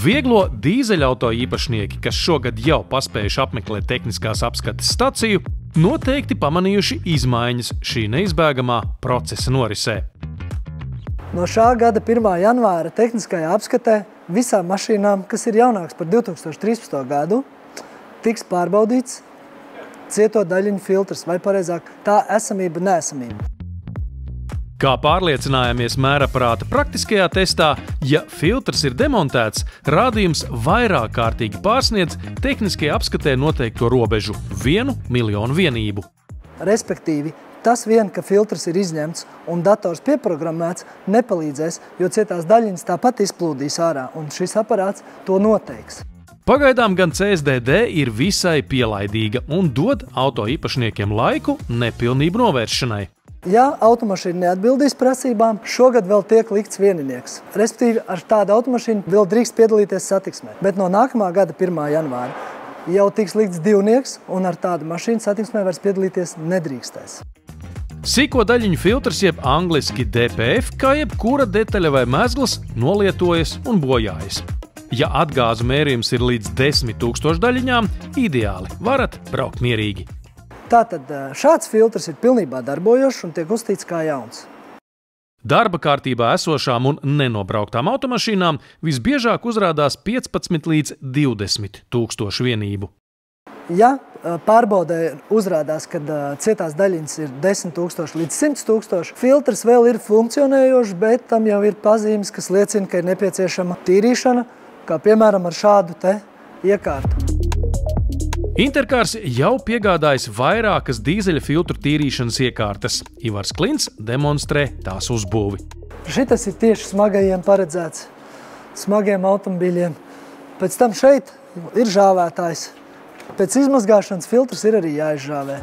Vieglo dīzeļauto īpašnieki, kas šogad jau paspējuši apmeklēt tehniskās apskates staciju, noteikti pamanījuši izmaiņas šī neizbēgamā procesa norisē. No šā gada 1. janvāra tehniskajā apskatē visām mašīnām, kas ir jaunākas par 2013. gadu, tiks pārbaudīts cieto daļiņu filtrs, vai pareizāk tā esamība, neesamība. Kā pārliecinājāmies mēraparāta praktiskajā testā, ja filtrs ir demontēts, rādījums vairāk kārtīgi pārsniedz tehniskajā apskatē noteikto robežu – 1 miljonu vienību. Respektīvi, tas vien, ka filtrs ir izņemts un dators pieprogrammēts, nepalīdzēs, jo cietās daļiņas tāpat izplūdīs ārā, un šis aparāts to noteiks. Pagaidām gan CSDD ir visai pielaidīga un dod auto īpašniekiem laiku nepilnību novēršanai. Ja automašīna neatbildīs prasībām, šogad vēl tiek likts vieninieks. Respektīvi, ar tādu automašīnu vēl drīkst piedalīties satiksmē. Bet no nākamā gada 1. janvāra jau tiks likts divnieks, un ar tādu mašīnu satiksmē vairs piedalīties nedrīkstēs. Sīko daļiņu filtrs, jeb angliski DPF, kā jebkura detaļa vai mezgls, nolietojas un bojājas. Ja atgāzu mērījums ir līdz 10 000 daļiņām, ideāli varat braukt mierīgi. Tātad šāds filtrs ir pilnībā darbojošs un tiek uztīts kā jauns. Darba kārtībā esošām un nenobrauktām automašīnām visbiežāk uzrādās 15 līdz 20 000 vienību. Ja pārbaudē uzrādās, kad cietās daļiņas ir 10 000 līdz 100 000, filtrs vēl ir funkcionējošs, bet tam jau ir pazīmes, kas liecina, ka ir nepieciešama tīrīšana, kā piemēram ar šādu te iekārtu. Intercars jau piegādājis vairākas dīzeļa filtru tīrīšanas iekārtas. Ivars Klints demonstrē tās uzbūvi. Šitas ir tieši smagajiem paredzēts, smagiem automobiļiem. Pēc tam šeit ir žāvētājs. Pēc izmazgāšanas filtrs ir arī jāizžāvē.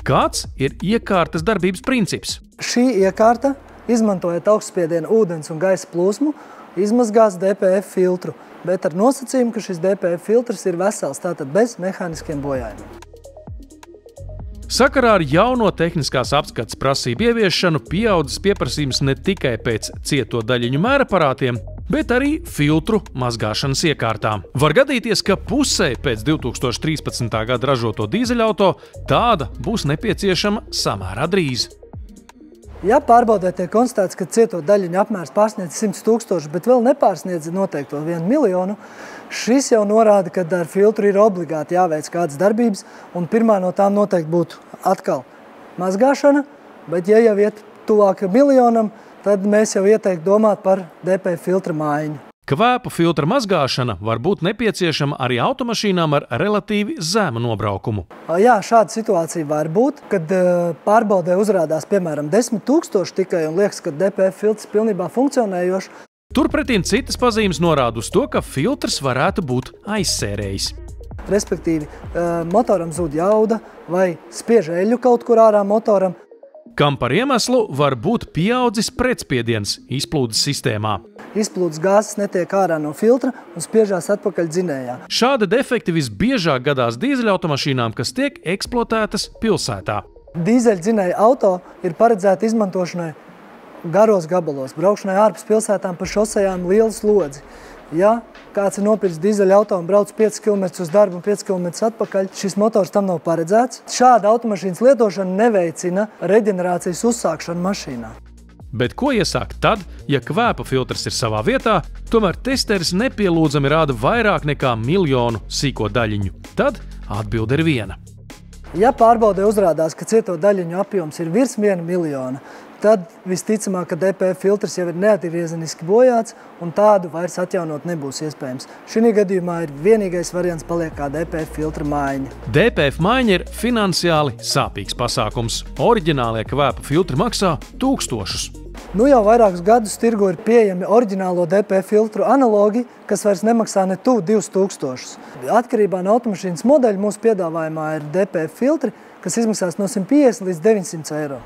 Kāds ir iekārtas darbības princips? Šī iekārta, izmantojot augstspiediena ūdens un gaisa plūsmu, izmazgās DPF filtru, bet ar nosacījumu, ka šis DPF filtrs ir vesels, tātad bez mehāniskiem bojājumiem. Sakarā ar jauno tehniskās apskates prasību ieviešanu pieaudzis pieprasījums ne tikai pēc cieto daļiņu mēraparātiem, bet arī filtru mazgāšanas iekārtām. Var gadīties, ka pusē pēc 2013. gada ražoto dīzeļauto tāda būs nepieciešama samērā drīz. Ja pārbaudē tiek konstatēts, ka cieto daļiņu apmērs pārsniedz 100 000, bet vēl nepārsniedz noteikto 1 miljonu, šis jau norāda, ka ar filtru ir obligāti jāveic kādas darbības, un pirmā no tām noteikti būtu atkal mazgāšana, bet ja jau iet tuvāk miljonam, tad mēs jau ieteiktu domāt par DPF filtra maiņu. Kvēpu filtra mazgāšana var būt nepieciešama arī automašīnām ar relatīvi zemu nobraukumu. Jā, šāda situācija var būt, kad pārbaudē uzrādās piemēram 10 000 tikai un liekas, ka DPF filtrs pilnībā funkcionējošs. Turpretīm citas pazīmes norāda uz to, ka filtrs varētu būt aizsērējis. Respektīvi, motoram zūd jauda vai spiež eļļu kaut kur ārā motoram. Kam par iemeslu var būt pieaudzis pretspiediens izplūdes sistēmā. Izplūdes gāzes netiek ārā no filtra un spiežās atpakaļ dzinējā. Šādi defekti visbiežāk gadās dīzeļautomašīnām, kas tiek eksploatētas pilsētā. Dīzeļdzinēja auto ir paredzēta izmantošanai garos gabalos, braukšanai ārpus pilsētām pa šosejām lielu slodzi. Ja kāds ir nopircis dīzeļauto un brauc 5 km uz darbu un 5 km atpakaļ, šis motors tam nav paredzēts. Šāda automašīnas lietošana neveicina reģenerācijas uzsākšanu mašīnā. Bet ko iesākt tad, ja kvēpa filtrs ir savā vietā, tomēr testeris nepielūdzami rāda vairāk nekā 1 miljonu sīko daļiņu? Tad atbilde ir viena. Ja pārbaudē uzrādās, ka cieto daļiņu apjoms ir virs 1 miljona, tad visticamāk, ka DPF filtrs jau ir neatgriezeniski bojāts un tādu vairs atjaunot nebūs iespējams. Šī gadījumā ir vienīgais variants paliek kā DPF filtra maiņa. DPF maiņa ir finansiāli sāpīgs pasākums. Oriģinālie kvēpa filtri maksā tūkstošus. Nu jau vairākus gadus tirgu ir pieejami oriģinālo DPF filtru analogi, kas vairs nemaksā ne tuvu 2000. Atkarībā no automašīnas modeļa mūsu piedāvājumā ir DPF filtri, kas izmaksās no 150 līdz 900 eiro.